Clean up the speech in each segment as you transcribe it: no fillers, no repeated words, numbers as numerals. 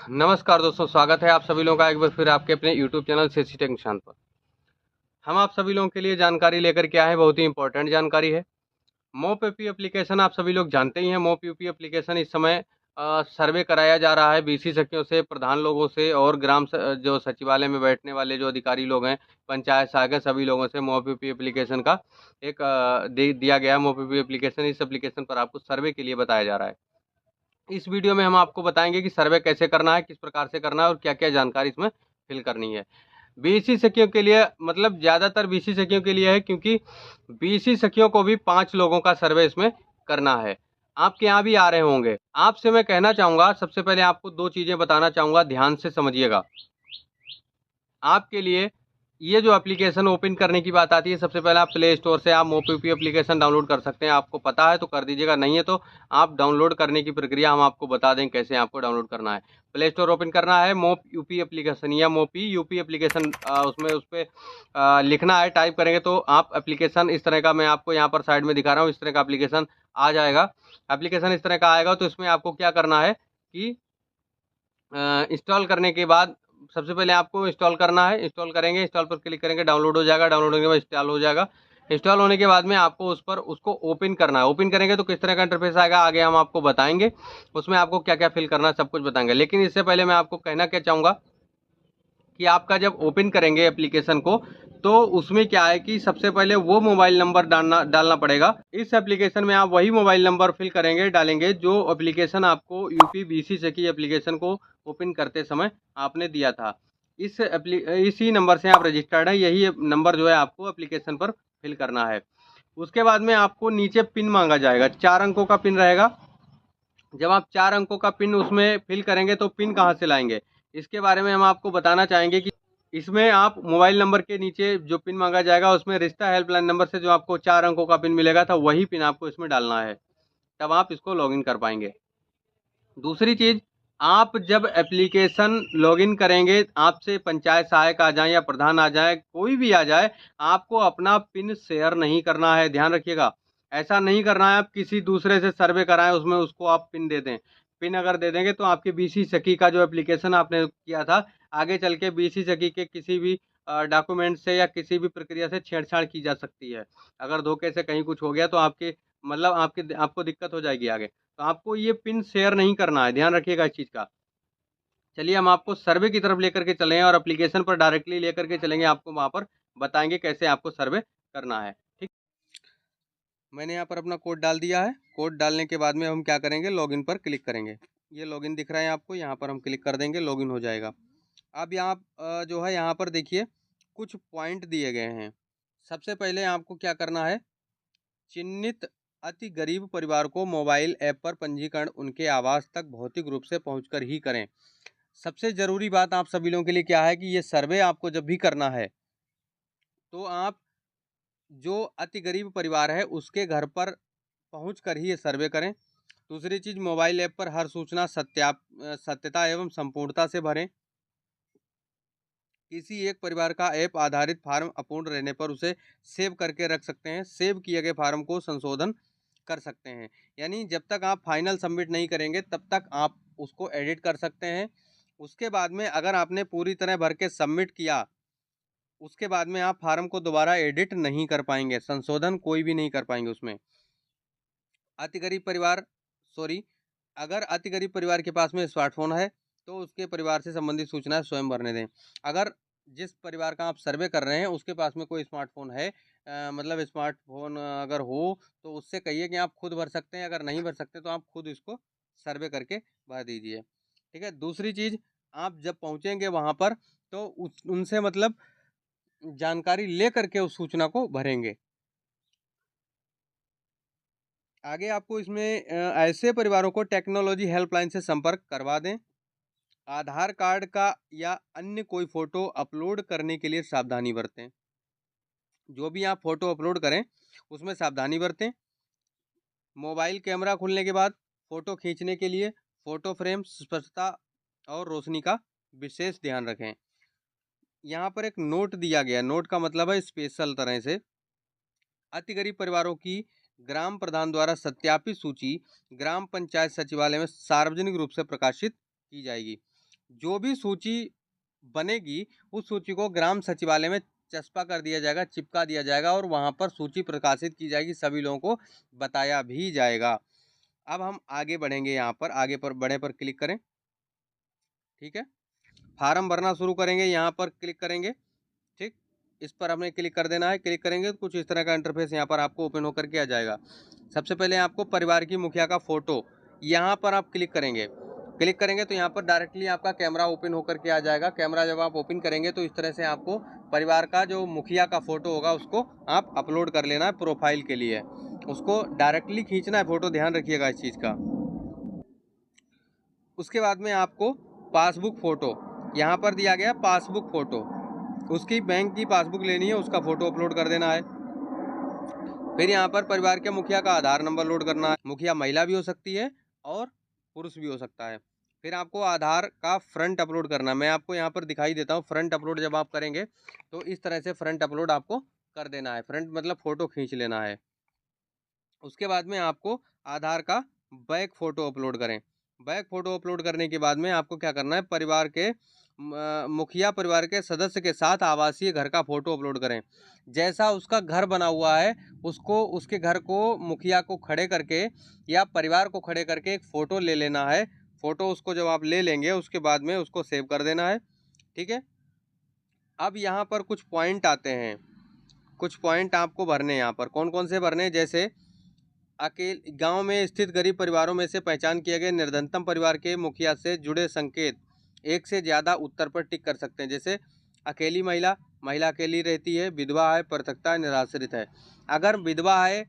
नमस्कार दोस्तों, स्वागत है आप सभी लोगों का एक बार फिर आपके अपने YouTube चैनल सेसी टेक निशान पर। हम आप सभी लोगों के लिए जानकारी लेकर के आए हैं, बहुत ही इंपॉर्टेंट जानकारी है। मोप यूपी एप्लीकेशन आप सभी लोग जानते ही हैं। मोप यूपी एप्लीकेशन इस समय सर्वे कराया जा रहा है बीसी सखियों से, प्रधान लोगों से और जो सचिवालय में बैठने वाले जो अधिकारी लोग हैं, पंचायत सहायक सभी लोगों से मोप यूपी एप्लीकेशन का एक दिया गया है। मोप यूपी एप्लीकेशन, इस एप्लीकेशन पर आपको सर्वे के लिए बताया जा रहा है। इस वीडियो में हम आपको बताएंगे कि सर्वे कैसे करना है, किस प्रकार से करना है और क्या क्या जानकारी इसमें फिल करनी है। बीसी सखियों के लिए, मतलब ज़्यादातर बीसी सखियों के लिए है, क्योंकि बीसी सखियों को भी 5 लोगों का सर्वे इसमें करना है। आपके यहाँ भी आ रहे होंगे। आपसे मैं कहना चाहूँगा, सबसे पहले आपको 2 चीज़ें बताना चाहूँगा, ध्यान से समझिएगा। आपके लिए ये जो एप्लीकेशन ओपन करने की बात आती है, सबसे पहले आप प्ले स्टोर से आप मोप यूपी एप्लीकेशन डाउनलोड कर सकते हैं। आपको पता है तो कर दीजिएगा, नहीं है तो आप डाउनलोड करने की प्रक्रिया हम आपको बता दें कैसे आपको डाउनलोड करना है। प्ले स्टोर ओपन करना है, मोप यूपी एप्लीकेशन या मोपी यूपी एप्लीकेशन, उसमें उस पर लिखना है। टाइप करेंगे तो आप एप्लीकेशन इस तरह का, मैं आपको यहाँ पर साइड में दिखा रहा हूँ, इस तरह का एप्लीकेशन आ जाएगा। एप्लीकेशन इस तरह का आएगा तो इसमें आपको क्या करना है कि इंस्टॉल करने के बाद सबसे पहले आपको इंस्टॉल करना है। इंस्टॉल करेंगे, इंस्टॉल पर क्लिक करेंगे, डाउनलोड हो जाएगा। डाउनलोड होने के बाद इंस्टॉल हो जाएगा। इंस्टॉल होने के बाद में आपको उस पर उसको ओपन करना है। ओपन करेंगे तो किस तरह का इंटरफेस आएगा आगे हम आपको बताएंगे। उसमें आपको क्या क्या फिल करना है सब कुछ बताएंगे। लेकिन इससे पहले मैं आपको कहना क्या चाहूँगा कि आपका जब ओपन करेंगे एप्लीकेशन को, तो उसमें क्या है कि सबसे पहले वो मोबाइल नंबर डालना पड़ेगा। इस एप्लीकेशन में आप वही मोबाइल नंबर फिल करेंगे, डालेंगे जो एप्लीकेशन आपको यूपी बीसी से की एप्लीकेशन को ओपन करते समय आपने दिया था। इसी नंबर से आप रजिस्टर्ड है, यही नंबर जो है आपको एप्लीकेशन पर फिल करना है। उसके बाद में आपको नीचे पिन मांगा जाएगा, 4 अंकों का पिन रहेगा। जब आप 4 अंकों का पिन उसमें फिल करेंगे तो पिन कहाँ से लाएंगे, इसके बारे में हम आपको बताना चाहेंगे कि इसमें आप मोबाइल नंबर के नीचे जो पिन मांगा जाएगा उसमें रिश्ता हेल्पलाइन नंबर से जो आपको 4 अंकों का पिन मिलेगा था, वही पिन आपको इसमें डालना है, तब आप इसको लॉगिन कर पाएंगे। दूसरी चीज, आप जब एप्लीकेशन लॉगिन करेंगे, आपसे पंचायत सहायक आ जाए या प्रधान आ जाए, कोई भी आ जाए, आपको अपना पिन शेयर नहीं करना है। ध्यान रखिएगा, ऐसा नहीं करना है आप किसी दूसरे से सर्वे कराएं उसमें उसको आप पिन दे दें। पिन अगर दे देंगे तो आपके बीसी सखी का जो एप्लीकेशन आपने किया था, आगे चल के बीसी सखी के किसी भी डॉक्यूमेंट से या किसी भी प्रक्रिया से छेड़छाड़ की जा सकती है। अगर धोखे से कहीं कुछ हो गया तो आपके, मतलब आपको दिक्कत हो जाएगी आगे। तो आपको ये पिन शेयर नहीं करना है, ध्यान रखिएगा इस चीज़ का। चलिए हम आपको सर्वे की तरफ लेकर के चले हैं और एप्लीकेशन पर डायरेक्टली लेकर के चलेंगे, आपको वहाँ पर बताएंगे कैसे आपको सर्वे करना है। ठीक, मैंने यहाँ पर अपना कोड डाल दिया है। कोड डालने के बाद में हम क्या करेंगे, लॉगिन पर क्लिक करेंगे। ये लॉगिन दिख रहा है आपको, यहाँ पर हम क्लिक कर देंगे, लॉगिन हो जाएगा। अब यहाँ जो है यहाँ पर देखिए कुछ पॉइंट दिए गए हैं। सबसे पहले आपको क्या करना है, चिन्हित अति गरीब परिवार को मोबाइल ऐप पर पंजीकरण उनके आवास तक भौतिक रूप से पहुंचकर ही करें। सबसे ज़रूरी बात आप सभी लोगों के लिए क्या है कि ये सर्वे आपको जब भी करना है तो आप जो अति गरीब परिवार है उसके घर पर पहुँच कर ही ये सर्वे करें। दूसरी चीज़, मोबाइल ऐप पर हर सूचना सत्यता एवं संपूर्णता से भरें। किसी एक परिवार का ऐप आधारित फार्म अपूर्ण रहने पर उसे सेव करके रख सकते हैं। सेव किए गए फार्म को संशोधन कर सकते हैं, यानी जब तक आप फाइनल सबमिट नहीं करेंगे तब तक आप उसको एडिट कर सकते हैं। उसके बाद में अगर आपने पूरी तरह भर के सबमिट किया, उसके बाद में आप फार्म को दोबारा एडिट नहीं कर पाएंगे, संशोधन कोई भी नहीं कर पाएंगे उसमें। अति गरीब परिवार, सॉरी, अगर अति गरीब परिवार के पास में स्मार्टफोन है तो उसके परिवार से संबंधित सूचनाएं स्वयं भरने दें। अगर जिस परिवार का आप सर्वे कर रहे हैं उसके पास में कोई स्मार्टफोन है, मतलब स्मार्टफोन अगर हो तो उससे कहिए कि आप खुद भर सकते हैं। अगर नहीं भर सकते तो आप खुद इसको सर्वे करके भर दीजिए। ठीक है। दूसरी चीज़, आप जब पहुंचेंगे वहाँ पर तो उनसे मतलब जानकारी ले करके उस सूचना को भरेंगे। आगे आपको इसमें ऐसे परिवारों को टेक्नोलॉजी हेल्पलाइन से संपर्क करवा दें। आधार कार्ड का या अन्य कोई फ़ोटो अपलोड करने के लिए सावधानी बरतें। जो भी आप फ़ोटो अपलोड करें उसमें सावधानी बरतें। मोबाइल कैमरा खुलने के बाद फ़ोटो खींचने के लिए फ़ोटो फ्रेम स्पष्टता और रोशनी का विशेष ध्यान रखें। यहाँ पर एक नोट दिया गया, नोट का मतलब है स्पेशल तरह से, अति गरीब परिवारों की ग्राम प्रधान द्वारा सत्यापित सूची ग्राम पंचायत सचिवालय में सार्वजनिक रूप से प्रकाशित की जाएगी। जो भी सूची बनेगी उस सूची को ग्राम सचिवालय में चस्पा कर दिया जाएगा, चिपका दिया जाएगा और वहां पर सूची प्रकाशित की जाएगी, सभी लोगों को बताया भी जाएगा। अब हम आगे बढ़ेंगे, यहाँ पर आगे पर बढ़े पर क्लिक करें। ठीक है, फार्म भरना शुरू करेंगे, यहाँ पर क्लिक करेंगे। ठीक, इस पर हमें क्लिक कर देना है। क्लिक करेंगे तो कुछ इस तरह का इंटरफेस यहाँ पर आपको ओपन होकर के आ जाएगा। सबसे पहले आपको परिवार की मुखिया का फोटो यहाँ पर आप क्लिक करेंगे। क्लिक करेंगे तो यहाँ पर डायरेक्टली आपका कैमरा ओपन होकर के आ जाएगा। कैमरा जब आप ओपन करेंगे तो इस तरह से आपको परिवार का जो मुखिया का फोटो होगा उसको आप अपलोड कर लेना है प्रोफाइल के लिए। उसको डायरेक्टली खींचना है फोटो, ध्यान रखिएगा इस चीज़ का। उसके बाद में आपको पासबुक फ़ोटो यहाँ पर दिया गया, पासबुक फ़ोटो उसकी बैंक की पासबुक लेनी है, उसका फ़ोटो अपलोड कर देना है। फिर यहाँ पर परिवार के मुखिया का आधार नंबर लोड करना है। मुखिया महिला भी हो सकती है और पुरुष भी हो सकता है। फिर आपको आधार का फ्रंट अपलोड करना है। मैं आपको यहाँ पर दिखाई देता हूँ। फ्रंट अपलोड जब आप करेंगे तो इस तरह से फ्रंट अपलोड आपको कर देना है। फ्रंट मतलब फ़ोटो खींच लेना है। उसके बाद में आपको आधार का बैक फ़ोटो अपलोड करें। बैक फ़ोटो अपलोड करने के बाद में आपको क्या करना है, परिवार के मुखिया परिवार के सदस्य के साथ आवासीय घर का फ़ोटो अपलोड करें। जैसा उसका घर बना हुआ है उसको, उसके घर को मुखिया को खड़े करके या परिवार को खड़े करके एक फ़ोटो ले लेना है। फ़ोटो उसको जब आप ले लेंगे उसके बाद में उसको सेव कर देना है। ठीक है, अब यहाँ पर कुछ पॉइंट आते हैं, कुछ पॉइंट आपको भरने हैं। यहाँ पर कौन कौन से भरने हैं, जैसे अकेले गांव में स्थित गरीब परिवारों में से पहचान किए गए निर्धनतम परिवार के मुखिया से जुड़े संकेत एक से ज़्यादा उत्तर पर टिक कर सकते हैं। जैसे अकेली महिला, महिला अकेली रहती है, विधवा है, पृथकता है, निराश्रित है। अगर विधवा है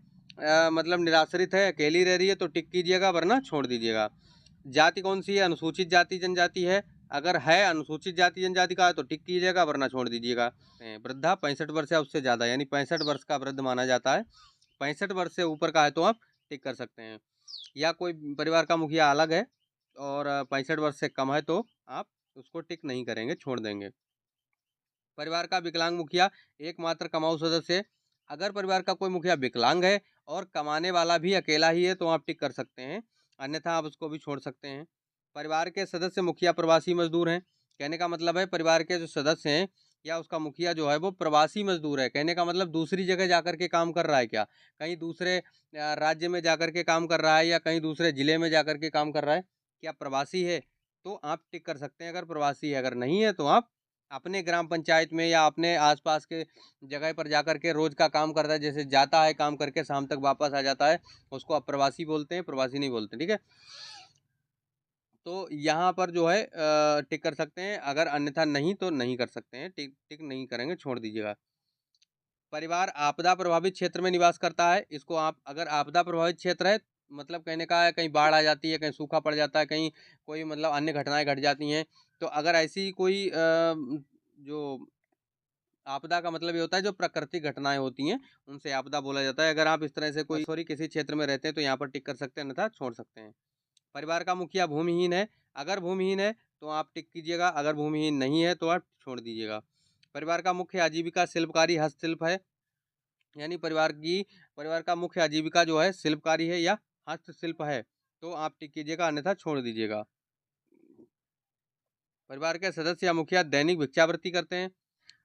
मतलब निराश्रित है, अकेली रह रही है तो टिक कीजिएगा, वरना छोड़ दीजिएगा। जाति कौन सी है, अनुसूचित जाति जनजाति है। अगर है अनुसूचित जाति जनजाति का है तो टिक कीजिएगा, वरना छोड़ दीजिएगा। वृद्धा 65 वर्ष या उससे ज़्यादा, यानी 65 वर्ष का वृद्ध माना जाता है। 65 वर्ष से ऊपर का है तो आप टिक कर सकते हैं। या कोई परिवार का मुखिया अलग है और 65 वर्ष से कम है तो आप उसको टिक नहीं करेंगे, छोड़ देंगे। परिवार का विकलांग मुखिया एकमात्र कमाऊ सदस्य है। अगर परिवार का कोई मुखिया विकलांग है और कमाने वाला भी अकेला ही है तो आप टिक कर सकते हैं, अन्यथा आप उसको भी छोड़ सकते हैं। परिवार के सदस्य मुखिया प्रवासी मजदूर हैं। कहने का मतलब है परिवार के जो सदस्य हैं या उसका मुखिया जो है वो प्रवासी मजदूर है। कहने का मतलब दूसरी जगह जाकर के काम कर रहा है, क्या कहीं दूसरे राज्य में जाकर के काम कर रहा है या कहीं दूसरे ज़िले में जाकर के काम कर रहा है, क्या प्रवासी है तो आप टिक कर सकते हैं अगर प्रवासी है। अगर नहीं है तो आप अपने ग्राम पंचायत में या अपने आसपास के जगह पर जाकर के रोज का काम करता है, जैसे जाता है काम करके शाम तक वापस आ जाता है, उसको आप प्रवासी बोलते हैं, प्रवासी नहीं बोलते। ठीक है, तो यहाँ पर जो है टिक कर सकते हैं, अगर अन्यथा नहीं तो नहीं कर सकते हैं। टिक टिक नहीं करेंगे, छोड़ दीजिएगा। परिवार आपदा प्रभावित क्षेत्र में निवास करता है, इसको आप अगर आपदा प्रभावित क्षेत्र है मतलब कहने का है कहीं बाढ़ आ जाती है, कहीं सूखा पड़ जाता है, कहीं कोई मतलब अन्य घटनाएं घट जाती हैं, तो अगर ऐसी कोई जो आपदा का मतलब ये होता है जो प्राकृतिक घटनाएं होती हैं उनसे आपदा बोला जाता है। अगर आप इस तरह से कोई किसी क्षेत्र में रहते हैं तो यहाँ पर टिक कर सकते हैं, अन्यथा छोड़ सकते हैं। परिवार का मुखिया भूमिहीन है, अगर भूमिहीन है तो आप टिक कीजिएगा, अगर भूमिहीन नहीं है तो आप छोड़ दीजिएगा। परिवार का मुख्य आजीविका शिल्पकारी हस्तशिल्प है, यानी परिवार का मुख्य आजीविका जो है शिल्पकारी है या हस्तशिल्प है तो आप टिक कीजिएगा, अन्यथा छोड़ दीजिएगा। परिवार के सदस्य या मुखिया दैनिक भिक्षावृत्ति करते हैं,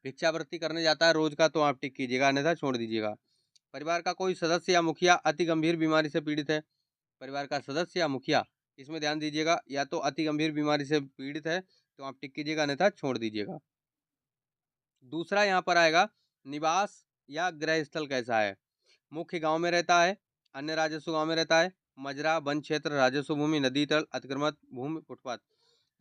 भिक्षावृत्ति करने जाता है रोज का तो आप टिक कीजिएगा, अन्यथा छोड़ दीजिएगा। परिवार का कोई सदस्य या मुखिया अति गंभीर बीमारी से पीड़ित है, परिवार का सदस्य या मुखिया, इसमें ध्यान दीजिएगा, या तो अति गंभीर बीमारी से पीड़ित है तो आप टिक कीजिएगा, अन्यथा छोड़ दीजिएगा। दूसरा यहाँ पर आएगा निवास या गृह स्थल कैसा है। मुख्य गांव में रहता है, अन्य राजस्व गांव में रहता है, मजरा वन क्षेत्र राजस्व भूमि नदी तल अतिक्रमण भूमि फुटपाथ,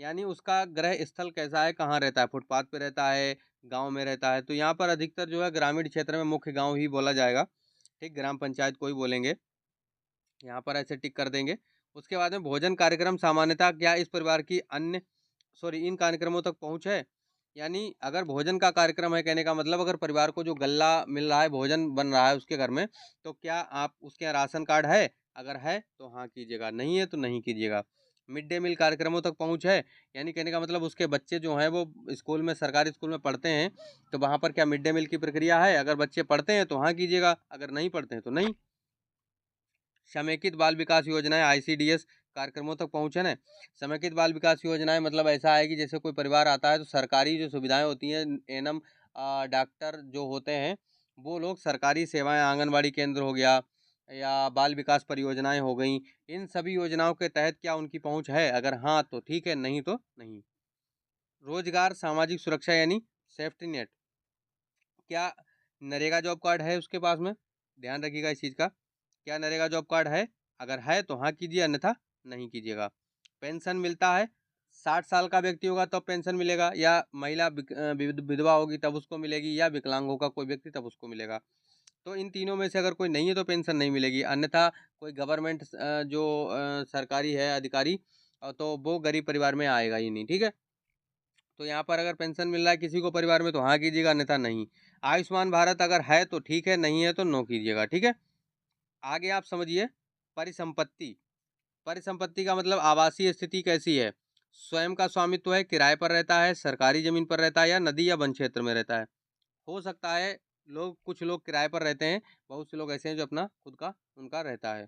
यानी उसका गृह स्थल कैसा है, कहाँ रहता है, फुटपाथ पे रहता है, गांव में रहता है। तो यहाँ पर अधिकतर जो है ग्रामीण क्षेत्र में मुख्य गांव ही बोला जाएगा। ठीक, ग्राम पंचायत को ही बोलेंगे, यहाँ पर ऐसे टिक कर देंगे। उसके बाद में भोजन कार्यक्रम सामान्यतः क्या इस परिवार की इन कार्यक्रमों तक पहुँच है, यानी अगर भोजन का कार्यक्रम है, कहने का मतलब अगर परिवार को जो गल्ला मिल रहा है, भोजन बन रहा है उसके घर में, तो क्या आप उसके यहाँ राशन कार्ड है, अगर है तो हाँ कीजिएगा, नहीं है तो नहीं कीजिएगा। मिड डे मील कार्यक्रमों तक पहुँच है, यानी कहने का मतलब उसके बच्चे जो हैं वो स्कूल में, सरकारी स्कूल में पढ़ते हैं, तो वहाँ पर क्या मिड डे मील की प्रक्रिया है, अगर बच्चे पढ़ते हैं तो हाँ कीजिएगा, अगर नहीं पढ़ते हैं तो नहीं। समेकित बाल विकास योजनाएं ICDS कार्यक्रमों तक पहुँचे ना। समेकित बाल विकास योजनाएं मतलब ऐसा है कि जैसे कोई परिवार आता है तो सरकारी जो सुविधाएं होती हैं, एनएम डॉक्टर जो होते हैं वो लोग सरकारी सेवाएं, आंगनबाड़ी केंद्र हो गया या बाल विकास परियोजनाएं हो गई, इन सभी योजनाओं के तहत क्या उनकी पहुंच है? अगर हाँ तो ठीक है, नहीं तो नहीं। रोजगार सामाजिक सुरक्षा यानी सेफ्टी नेट, क्या नरेगा जॉब कार्ड है उसके पास में? ध्यान रखिएगा इस चीज़ का। क्या नरेगा जॉब कार्ड है? अगर है तो हाँ कीजिए, अन्यथा नहीं कीजिएगा। पेंशन मिलता है, 60 साल का व्यक्ति होगा तब पेंशन मिलेगा, या महिला विधवा होगी तब उसको मिलेगी, या विकलांग होगा कोई व्यक्ति तब उसको मिलेगा। तो इन तीनों में से अगर कोई नहीं है तो पेंशन नहीं मिलेगी, अन्यथा कोई गवर्नमेंट जो सरकारी है अधिकारी तो वो गरीब परिवार में आएगा ही नहीं, ठीक है। तो यहाँ पर अगर पेंशन मिल रहा है किसी को परिवार में तो हाँ कीजिएगा, अन्यथा नहीं। आयुष्मान भारत अगर है तो ठीक है, नहीं है तो नो कीजिएगा, ठीक है। आगे आप समझिए परिसंपत्ति। परिसंपत्ति का मतलब आवासीय स्थिति कैसी है? स्वयं का स्वामित्व है, किराए पर रहता है, सरकारी जमीन पर रहता है, या नदी या वन क्षेत्र में रहता है। हो सकता है कुछ लोग किराए पर रहते हैं, बहुत से लोग ऐसे हैं जो अपना खुद का उनका रहता है।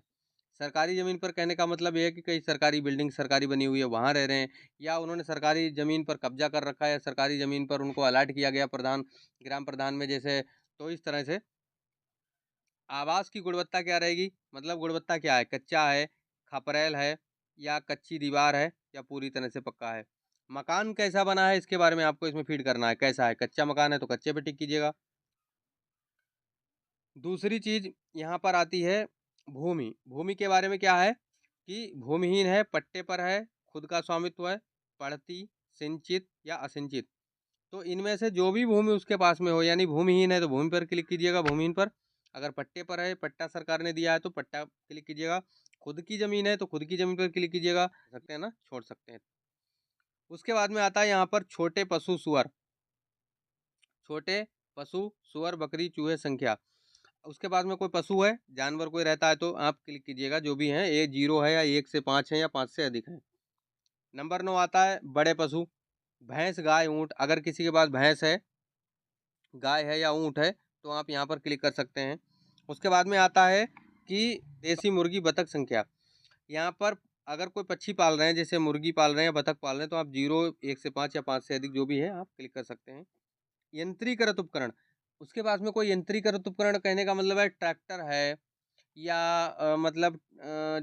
सरकारी ज़मीन पर कहने का मतलब ये है कि कई सरकारी बिल्डिंग सरकारी बनी हुई है वहाँ रह रहे हैं, या उन्होंने सरकारी ज़मीन पर कब्जा कर रखा है, या सरकारी ज़मीन पर उनको अलॉट किया गया प्रधान, ग्राम प्रधान में जैसे। तो इस तरह से आवास की गुणवत्ता क्या रहेगी? मतलब गुणवत्ता क्या है? कच्चा है, खपरेल है, या कच्ची दीवार है, या पूरी तरह से पक्का है। मकान कैसा बना है इसके बारे में आपको इसमें फीड करना है, कैसा है। कच्चा मकान है तो कच्चे पे टिक कीजिएगा। दूसरी चीज़ यहाँ पर आती है भूमि। भूमि के बारे में क्या है कि भूमिहीन है, पट्टे पर है, खुद का स्वामित्व है, पड़ती, सिंचित या असिंचित। तो इनमें से जो भी भूमि उसके पास में हो, यानी भूमिहीन है तो भूमि पर क्लिक कीजिएगा, भूमिहीन पर। अगर पट्टे पर है, पट्टा सरकार ने दिया है तो पट्टा क्लिक कीजिएगा। खुद की ज़मीन है तो खुद की ज़मीन पर क्लिक कीजिएगा, सकते हैं ना, छोड़ सकते हैं। उसके बाद में आता है यहाँ पर छोटे पशु सुअर। छोटे पशु सुअर, बकरी, चूहे संख्या। उसके बाद में कोई पशु है, जानवर कोई रहता है तो आप क्लिक कीजिएगा, जो भी हैं, ये 0 है या 1 से 5 है या 5 से अधिक है। नंबर 9 आता है बड़े पशु, भैंस, गाय, ऊँट। अगर किसी के पास भैंस है, गाय है या ऊँट है तो आप यहाँ पर क्लिक कर सकते हैं। उसके बाद में आता है कि देसी मुर्गी, बतख संख्या। यहाँ पर अगर कोई पक्षी पाल रहे हैं, जैसे मुर्गी पाल रहे हैं या बतख पाल रहे हैं, तो आप 0, 1 से 5 या 5 से अधिक जो भी है आप क्लिक कर सकते हैं। यंत्रीकृत उपकरण, उसके पास में कोई यंत्रीकृत उपकरण कहने का मतलब है ट्रैक्टर है, या मतलब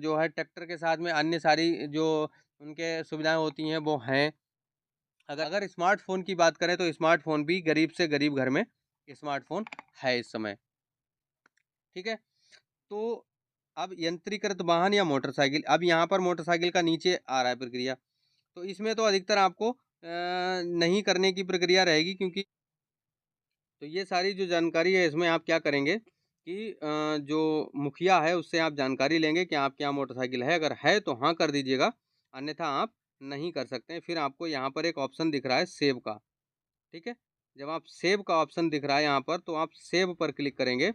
जो है ट्रैक्टर के साथ में अन्य सारी जो उनके सुविधाएं होती हैं वो हैं। अगर स्मार्टफोन की बात करें तो स्मार्टफोन भी गरीब से गरीब घर में स्मार्टफोन है इस समय, ठीक है। तो अब यंत्रीकृत वाहन या मोटरसाइकिल, अब यहाँ पर मोटरसाइकिल का नीचे आ रहा है प्रक्रिया, तो इसमें तो अधिकतर आपको नहीं करने की प्रक्रिया रहेगी, क्योंकि तो ये सारी जो जानकारी है इसमें आप क्या करेंगे कि जो मुखिया है उससे आप जानकारी लेंगे कि आपके यहाँ मोटरसाइकिल है, अगर है तो हाँ कर दीजिएगा, अन्यथा आप नहीं कर सकते हैं। फिर आपको यहाँ पर एक ऑप्शन दिख रहा है सेव का, ठीक है। जब आप सेव का ऑप्शन दिख रहा है यहाँ पर तो आप सेव पर क्लिक करेंगे,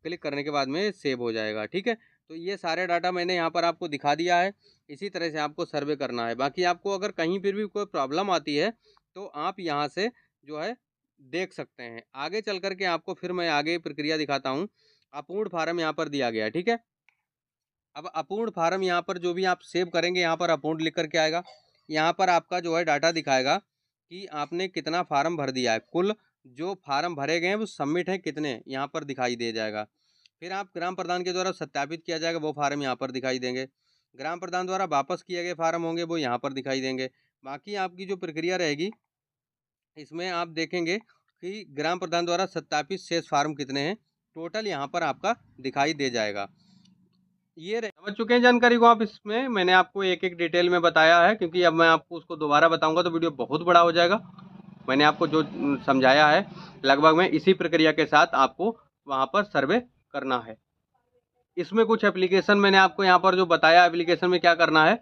क्लिक करने के बाद में सेव हो जाएगा, ठीक है। तो ये सारे डाटा मैंने यहाँ पर आपको दिखा दिया है, इसी तरह से आपको सर्वे करना है। बाकी आपको अगर कहीं पर भी कोई प्रॉब्लम आती है तो आप यहाँ से जो है देख सकते हैं। आगे चल कर के आपको फिर मैं आगे प्रक्रिया दिखाता हूँ। अपूर्ण फार्म यहाँ पर दिया गया है, ठीक है। अब अपूर्ण फार्म यहाँ पर जो भी आप सेव करेंगे यहाँ पर अपूर्ण लिख करके आएगा। यहाँ पर आपका जो है डाटा दिखाएगा कि आपने कितना फार्म भर दिया है, कुल जो फार्म भरे गए हैं वो सबमिट है कितने, यहाँ पर दिखाई दे जाएगा। फिर आप ग्राम प्रधान के द्वारा सत्यापित किया जाएगा, वो फार्म यहाँ पर दिखाई देंगे। ग्राम प्रधान द्वारा वापस किए गए फार्म होंगे वो यहाँ पर दिखाई देंगे। बाकी आपकी जो प्रक्रिया रहेगी इसमें आप देखेंगे कि ग्राम प्रधान द्वारा सत्यापित शेष फार्म कितने हैं, टोटल यहाँ पर आपका दिखाई दे जाएगा। ये समझ चुके हैं जानकारी को आप? इसमें मैंने आपको एक एक डिटेल में बताया है, क्योंकि अब मैं आपको उसको दोबारा बताऊंगा तो वीडियो बहुत बड़ा हो जाएगा। मैंने आपको जो समझाया है लगभग में इसी प्रक्रिया के साथ आपको वहाँ पर सर्वे करना है। इसमें कुछ एप्लीकेशन मैंने आपको यहाँ पर जो बताया, एप्लीकेशन में क्या करना है,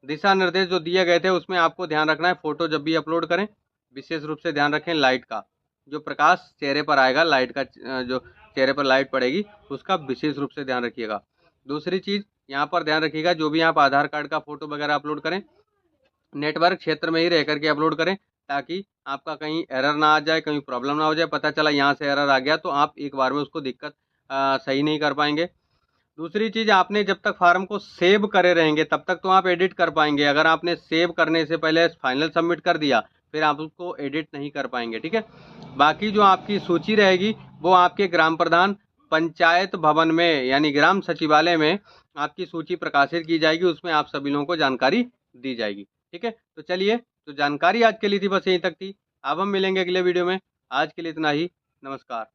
दिशा निर्देश जो दिए गए थे उसमें आपको ध्यान रखना है, फ़ोटो जब भी अपलोड करें विशेष रूप से ध्यान रखें लाइट का, जो प्रकाश चेहरे पर आएगा, लाइट का जो चेहरे पर लाइट पड़ेगी उसका विशेष रूप से ध्यान रखिएगा। दूसरी चीज़ यहाँ पर ध्यान रखिएगा, जो भी आप आधार कार्ड का फ़ोटो वगैरह अपलोड करें नेटवर्क क्षेत्र में ही रह करके अपलोड करें, ताकि आपका कहीं एरर ना आ जाए, कहीं प्रॉब्लम ना हो जाए, पता चला यहाँ से एरर आ गया तो आप एक बार में उसको दिक्कत सही नहीं कर पाएंगे। दूसरी चीज़, आपने जब तक फार्म को सेव करे रहेंगे तब तक तो आप एडिट कर पाएंगे। अगर आपने सेव करने से पहले फाइनल सबमिट कर दिया, फिर आप उसको एडिट नहीं कर पाएंगे, ठीक है। बाकी जो आपकी सूची रहेगी वो आपके ग्राम प्रधान पंचायत भवन में यानी ग्राम सचिवालय में आपकी सूची प्रकाशित की जाएगी, उसमें आप सभी लोगों को जानकारी दी जाएगी, ठीक है। तो चलिए, तो जानकारी आज के लिए थी बस यहीं तक थी। अब हम मिलेंगे अगले वीडियो में। आज के लिए इतना ही। नमस्कार।